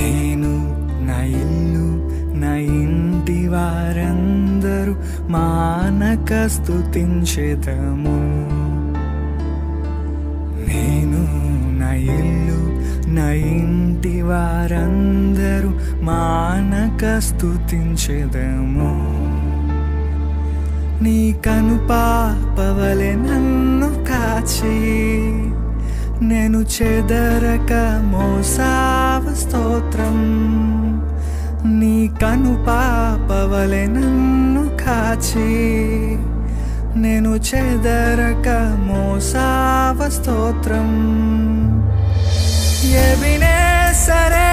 నేను నా ఇల్లు నా ఇంటి వారందరూ మానక స్తుతించెదము. నేను నా ఇల్లు నా ఇంటి వారందరూ మానక స్తుతించెదము. నీ కనుపాపవలె నన్ను కాచి నేను చెదరక మోసావ స్తోత్రం. నీ కనుపాపవలె నన్ను కాచి నేను చెదరక మోసావ స్తోత్రం. ఎబినేసరే